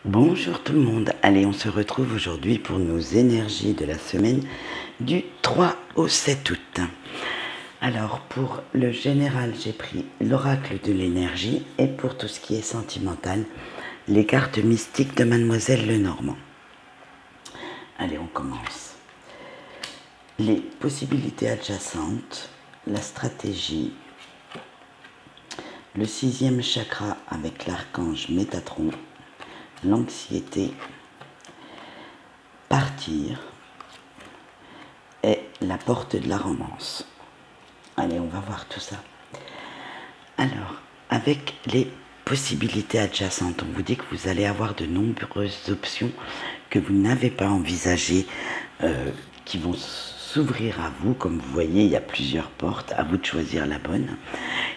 Bonjour tout le monde, allez on se retrouve aujourd'hui pour nos énergies de la semaine du 3 au 7 août. Alors pour le général j'ai pris l'oracle de l'énergie et pour tout ce qui est sentimental, les cartes mystiques de Mademoiselle Lenormand. Allez on commence. Les possibilités adjacentes, la stratégie, le 6e chakra avec l'archange Métatron, l'anxiété, partir et la porte de la romance. Allez, on va voir tout ça. Alors, avec les possibilités adjacentes, on vous dit que vous allez avoir de nombreuses options que vous n'avez pas envisagées, qui vont s'ouvrir à vous. Comme vous voyez, il y a plusieurs portes, à vous de choisir la bonne.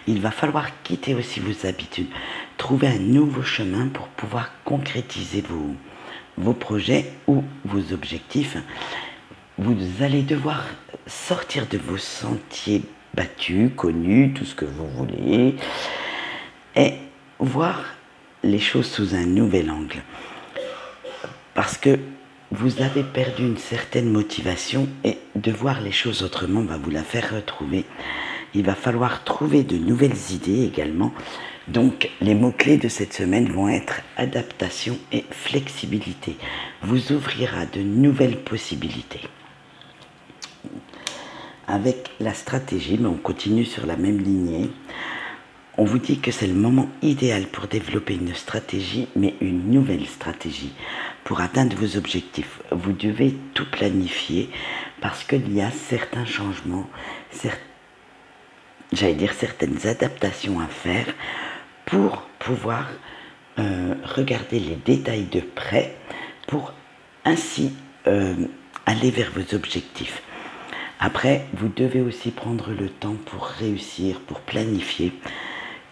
Il va falloir quitter aussi vos habitudes, trouver un nouveau chemin pour pouvoir concrétiser vos projets ou vos objectifs. Vous allez devoir sortir de vos sentiers battus, connus, tout ce que vous voulez, et voir les choses sous un nouvel angle. Parce que vous avez perdu une certaine motivation et de voir les choses autrement va vous la faire retrouver. Il va falloir trouver de nouvelles idées également. Donc les mots-clés de cette semaine vont être adaptation et flexibilité. Vous ouvrira de nouvelles possibilités. Avec la stratégie, mais on continue sur la même lignée. On vous dit que c'est le moment idéal pour développer une stratégie, mais une nouvelle stratégie pour atteindre vos objectifs. Vous devez tout planifier parce qu'il y a certains changements, certaines adaptations à faire pour pouvoir regarder les détails de près pour ainsi aller vers vos objectifs. Après, vous devez aussi prendre le temps pour réussir, pour planifier.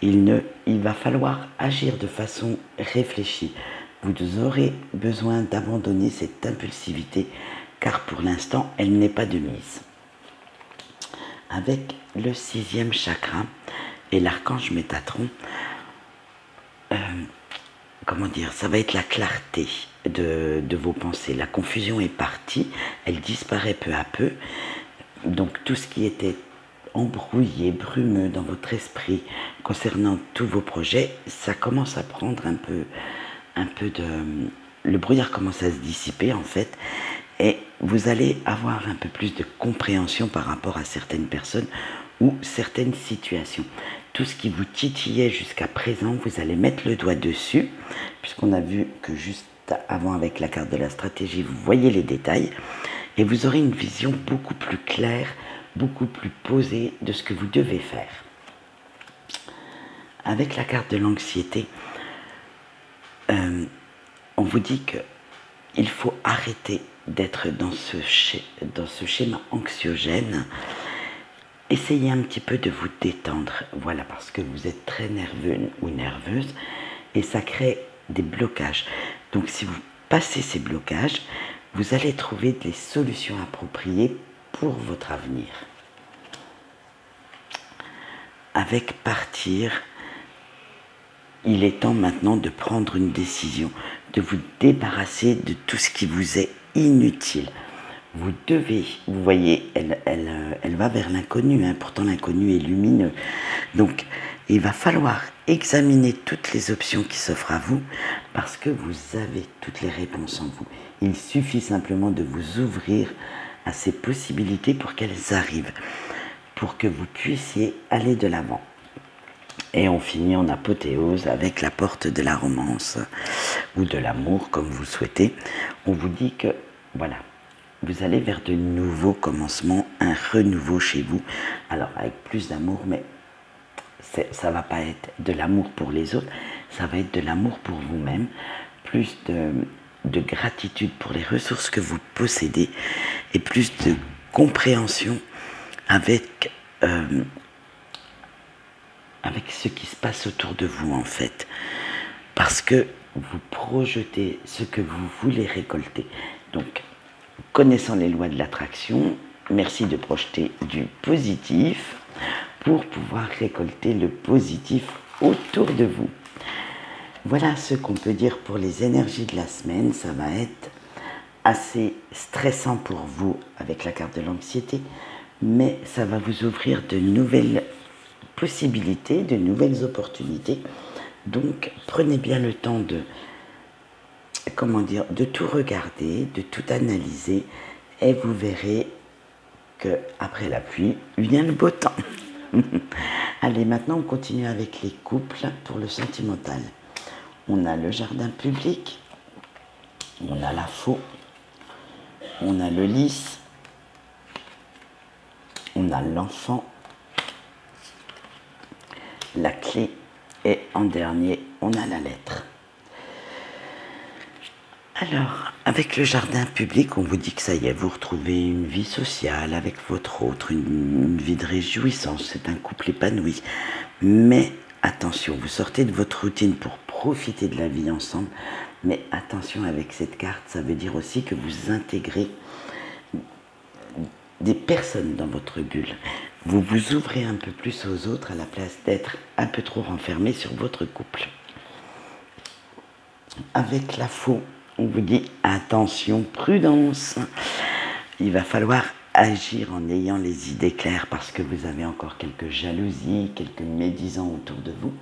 Il va falloir agir de façon réfléchie. Vous aurez besoin d'abandonner cette impulsivité, car pour l'instant, elle n'est pas de mise. Avec le 6e chakra et l'archange Métatron, ça va être la clarté de vos pensées. La confusion est partie, elle disparaît peu à peu. Donc tout ce qui était embrouillé, brumeux dans votre esprit concernant tous vos projets, ça commence à prendre un peu de... Le brouillard commence à se dissiper en fait, et vous allez avoir un peu plus de compréhension par rapport à certaines personnes ou certaines situations. Tout ce qui vous titillait jusqu'à présent, vous allez mettre le doigt dessus, puisqu'on a vu que juste avant avec la carte de la stratégie, vous voyez les détails, et vous aurez une vision beaucoup plus claire, beaucoup plus posée de ce que vous devez faire. Avec la carte de l'anxiété, on vous dit qu'il faut arrêter d'être dans ce schéma anxiogène. Essayez un petit peu de vous détendre, voilà, parce que vous êtes très nerveux ou nerveuse, et ça crée des blocages. Donc si vous passez ces blocages, vous allez trouver des solutions appropriées pour votre avenir. Avec partir, il est temps maintenant de prendre une décision, de vous débarrasser de tout ce qui vous est inutile. Vous voyez, elle va vers l'inconnu, hein, pourtant l'inconnu est lumineux. Donc, il va falloir examiner toutes les options qui s'offrent à vous parce que vous avez toutes les réponses en vous. Il suffit simplement de vous ouvrir à ces possibilités pour qu'elles arrivent, pour que vous puissiez aller de l'avant. Et on finit en apothéose avec la porte de la romance ou de l'amour, comme vous souhaitez. On vous dit que, voilà, vous allez vers de nouveaux commencements, un renouveau chez vous. Alors, avec plus d'amour, mais ça ne va pas être de l'amour pour les autres, ça va être de l'amour pour vous-même, plus de gratitude pour les ressources que vous possédez et plus de compréhension avec ce qui se passe autour de vous en fait, parce que vous projetez ce que vous voulez récolter. Donc, connaissant les lois de l'attraction, merci de projeter du positif pour pouvoir récolter le positif autour de vous. Voilà ce qu'on peut dire pour les énergies de la semaine. Ça va être assez stressant pour vous avec la carte de l'anxiété, mais ça va vous ouvrir de nouvelles possibilités, de nouvelles opportunités. Donc prenez bien le temps de, de tout regarder, de tout analyser, et vous verrez que après la pluie vient le beau temps. Allez, maintenant on continue avec les couples pour le sentimental. On a le jardin public, on a la faux, on a le lys, on a l'enfant, la clé et en dernier, on a la lettre. Alors, avec le jardin public, on vous dit que ça y est, vous retrouvez une vie sociale avec votre autre, une vie de réjouissance, c'est un couple épanoui. Mais attention, vous sortez de votre routine pour profiter de la vie ensemble, mais attention avec cette carte, ça veut dire aussi que vous intégrez des personnes dans votre bulle. Vous vous ouvrez un peu plus aux autres à la place d'être un peu trop renfermé sur votre couple. Avec la faux, on vous dit attention, prudence. Il va falloir agir en ayant les idées claires parce que vous avez encore quelques jalousies, quelques médisants autour de vous.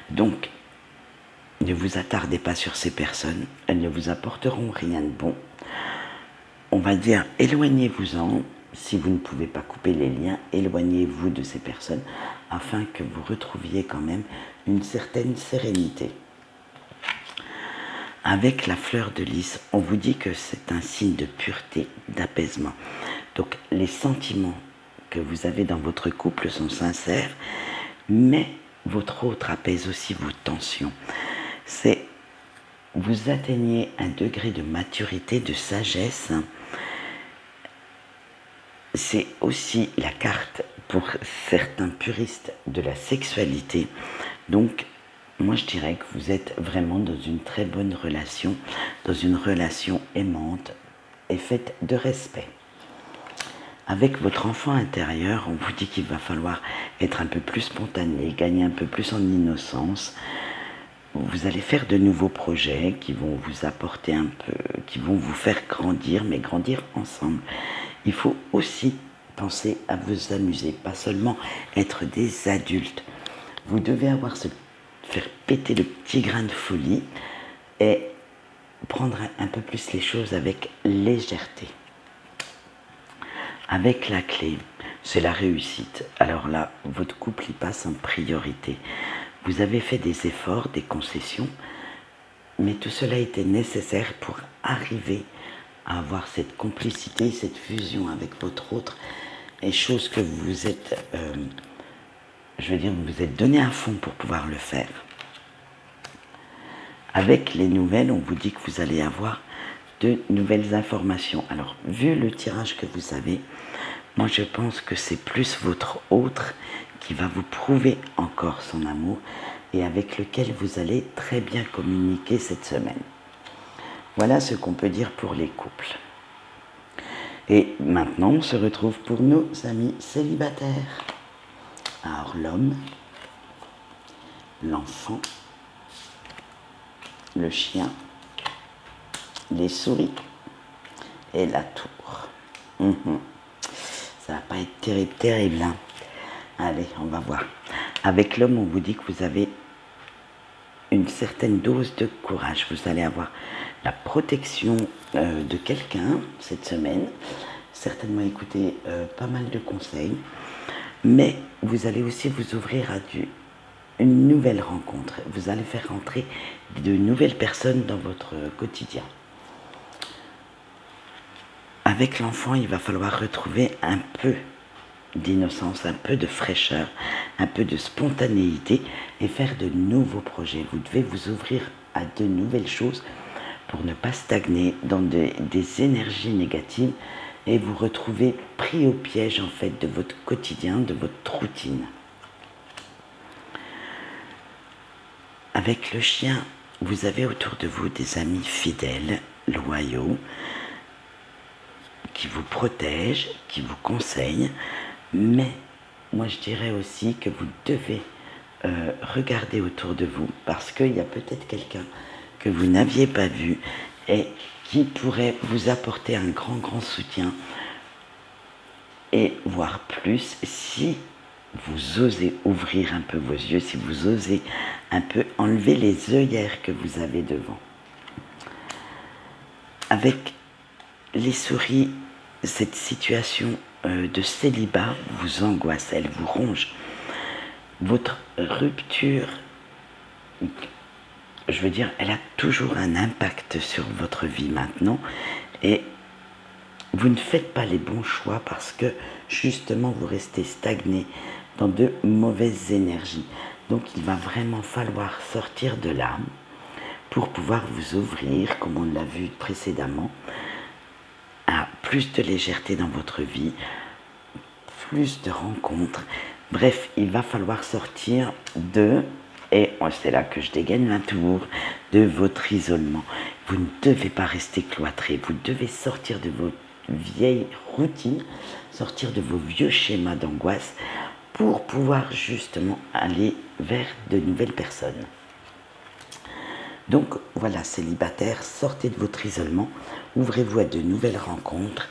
Donc, ne vous attardez pas sur ces personnes, elles ne vous apporteront rien de bon. On va dire éloignez-vous-en. Si vous ne pouvez pas couper les liens, éloignez-vous de ces personnes afin que vous retrouviez quand même une certaine sérénité. Avec la fleur de lys, on vous dit que c'est un signe de pureté, d'apaisement. Donc les sentiments que vous avez dans votre couple sont sincères, mais votre autre apaise aussi vos tensions. Vous atteignez un degré de maturité, de sagesse. C'est aussi la carte pour certains puristes de la sexualité. Donc, moi je dirais que vous êtes vraiment dans une très bonne relation, dans une relation aimante et faite de respect. Avec votre enfant intérieur, on vous dit qu'il va falloir être un peu plus spontané, gagner un peu plus en innocence. Vous allez faire de nouveaux projets qui vont vous apporter un peu, qui vont vous faire grandir, mais grandir ensemble. Il faut aussi penser à vous amuser, pas seulement être des adultes. Vous devez faire péter le petit grain de folie et prendre un peu plus les choses avec légèreté. Avec la clé, c'est la réussite. Alors là, votre couple y passe en priorité. Vous avez fait des efforts, des concessions, mais tout cela était nécessaire pour arriver à avoir cette complicité, cette fusion avec votre autre, et chose que vous êtes, vous vous êtes donné à fond pour pouvoir le faire. Avec les nouvelles, on vous dit que vous allez avoir de nouvelles informations. Alors, vu le tirage que vous avez, moi je pense que c'est plus votre autre qui va vous prouver encore son amour et avec lequel vous allez très bien communiquer cette semaine. Voilà ce qu'on peut dire pour les couples. Et maintenant, on se retrouve pour nos amis célibataires. Alors, l'homme, l'enfant, le chien, les souris et la tour. Ça va pas être terrible, terrible, hein. Allez, on va voir. Avec l'homme, on vous dit que vous avez une certaine dose de courage. Vous allez avoir la protection de quelqu'un cette semaine. Certainement écouter pas mal de conseils. Mais vous allez aussi vous ouvrir à une nouvelle rencontre. Vous allez faire rentrer de nouvelles personnes dans votre quotidien. Avec l'enfant, il va falloir retrouver un peu d'innocence, un peu de fraîcheur, un peu de spontanéité et faire de nouveaux projets. Vous devez vous ouvrir à de nouvelles choses pour ne pas stagner dans des énergies négatives et vous retrouver pris au piège en fait de votre quotidien, de votre routine. Avec le chien, vous avez autour de vous des amis fidèles, loyaux, qui vous protègent, qui vous conseillent, mais moi je dirais aussi que vous devez regardez autour de vous parce qu'il y a peut-être quelqu'un que vous n'aviez pas vu et qui pourrait vous apporter un grand soutien et voire plus si vous osez ouvrir un peu vos yeux, si vous osez un peu enlever les œillères que vous avez devant. Avec les souris, cette situation de célibat vous angoisse, elle vous ronge. Votre rupture, je veux dire, elle a toujours un impact sur votre vie maintenant et vous ne faites pas les bons choix parce que justement vous restez stagné dans de mauvaises énergies. Donc il va vraiment falloir sortir de là pour pouvoir vous ouvrir, comme on l'a vu précédemment, à plus de légèreté dans votre vie, plus de rencontres. Bref, il va falloir sortir et c'est là que je dégaine un tour, de votre isolement. Vous ne devez pas rester cloîtré, vous devez sortir de vos vieilles routines, sortir de vos vieux schémas d'angoisse pour pouvoir justement aller vers de nouvelles personnes. Donc voilà, célibataire, sortez de votre isolement, ouvrez-vous à de nouvelles rencontres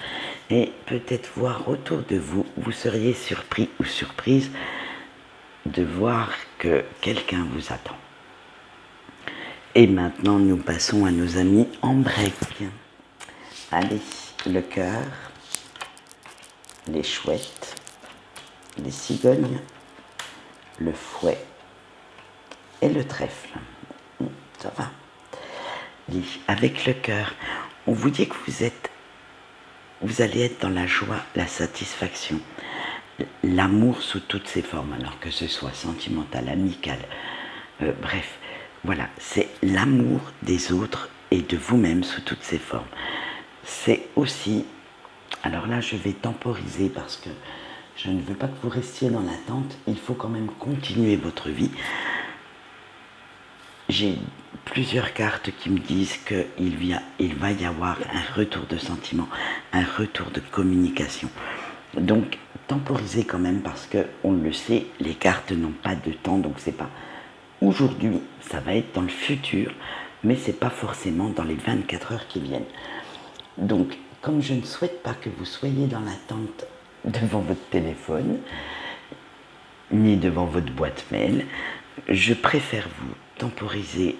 et peut-être voir autour de vous, vous seriez surpris ou surprise de voir que quelqu'un vous attend. Et maintenant, nous passons à nos amis en break. Allez, le cœur, les chouettes, les cigognes, le fouet et le trèfle. Ça va. Avec le cœur, on vous dit que vous allez être dans la joie, la satisfaction, l'amour sous toutes ses formes, alors que ce soit sentimental, amical, bref, voilà, c'est l'amour des autres et de vous-même sous toutes ses formes. C'est aussi, alors là je vais temporiser parce que je ne veux pas que vous restiez dans l'attente, il faut quand même continuer votre vie. J'ai plusieurs cartes qui me disent qu'il va y avoir un retour de sentiment, un retour de communication. Donc, temporisez quand même parce que, on le sait, les cartes n'ont pas de temps, donc c'est pas aujourd'hui, ça va être dans le futur, mais c'est pas forcément dans les 24 heures qui viennent. Donc, comme je ne souhaite pas que vous soyez dans l'attente devant votre téléphone, ni devant votre boîte mail, je préfère vous temporiser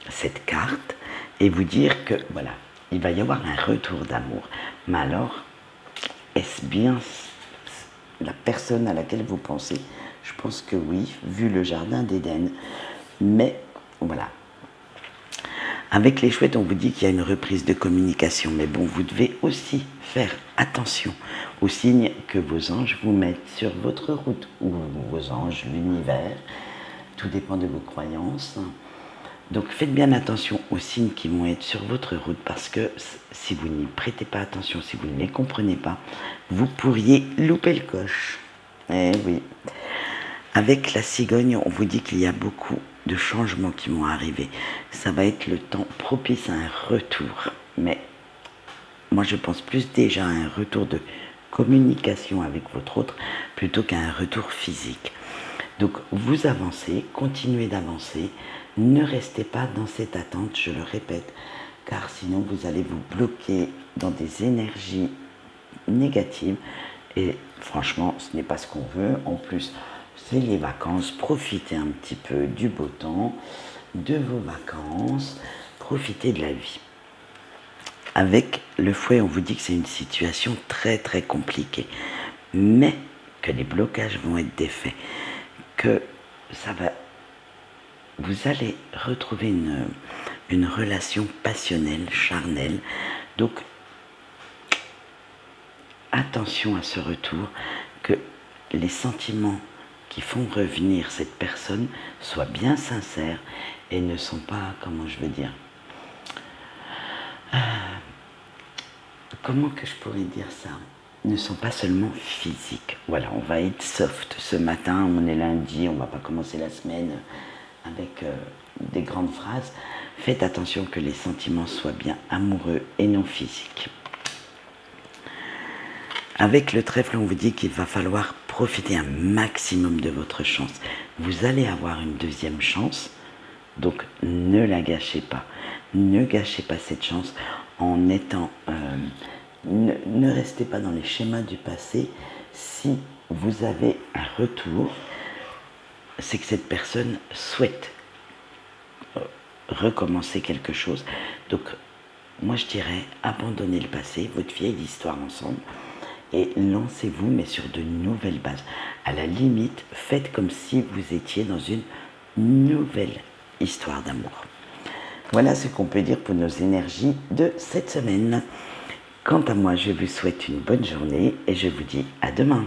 cette carte et vous dire que voilà, il va y avoir un retour d'amour. Mais alors, est-ce bien la personne à laquelle vous pensez? Je pense que oui, vu le jardin d'Éden. Mais voilà. Avec les chouettes, on vous dit qu'il y a une reprise de communication. Mais bon, vous devez aussi faire attention aux signes que vos anges vous mettent sur votre route. Ou vos anges, l'univers. Tout dépend de vos croyances. Donc faites bien attention aux signes qui vont être sur votre route parce que si vous n'y prêtez pas attention, si vous ne les comprenez pas, vous pourriez louper le coche. Eh oui. Avec la cigogne, on vous dit qu'il y a beaucoup de changements qui vont arriver. Ça va être le temps propice à un retour. Mais moi je pense plus déjà à un retour de communication avec votre autre plutôt qu'à un retour physique. Donc vous avancez, continuez d'avancer, ne restez pas dans cette attente, je le répète, car sinon vous allez vous bloquer dans des énergies négatives et franchement ce n'est pas ce qu'on veut. En plus c'est les vacances, profitez un petit peu du beau temps, de vos vacances, profitez de la vie. Avec le fouet, on vous dit que c'est une situation très compliquée, mais que les blocages vont être défaits. Que ça va, vous allez retrouver une relation passionnelle, charnelle. Donc, attention à ce retour, que les sentiments qui font revenir cette personne soient bien sincères et ne sont pas, comment je veux dire, comment que je pourrais dire ça, ne sont pas seulement physiques. Voilà, on va être soft ce matin, on est lundi, on ne va pas commencer la semaine avec des grandes phrases. Faites attention que les sentiments soient bien amoureux et non physiques. Avec le trèfle, on vous dit qu'il va falloir profitez un maximum de votre chance. Vous allez avoir une deuxième chance, donc ne la gâchez pas. Ne gâchez pas cette chance en étant... ne restez pas dans les schémas du passé. Si vous avez un retour, c'est que cette personne souhaite recommencer quelque chose. Donc, moi je dirais, abandonnez le passé, votre vieille histoire ensemble, et lancez-vous, mais sur de nouvelles bases. À la limite, faites comme si vous étiez dans une nouvelle histoire d'amour. Voilà ce qu'on peut dire pour nos énergies de cette semaine. Quant à moi, je vous souhaite une bonne journée et je vous dis à demain.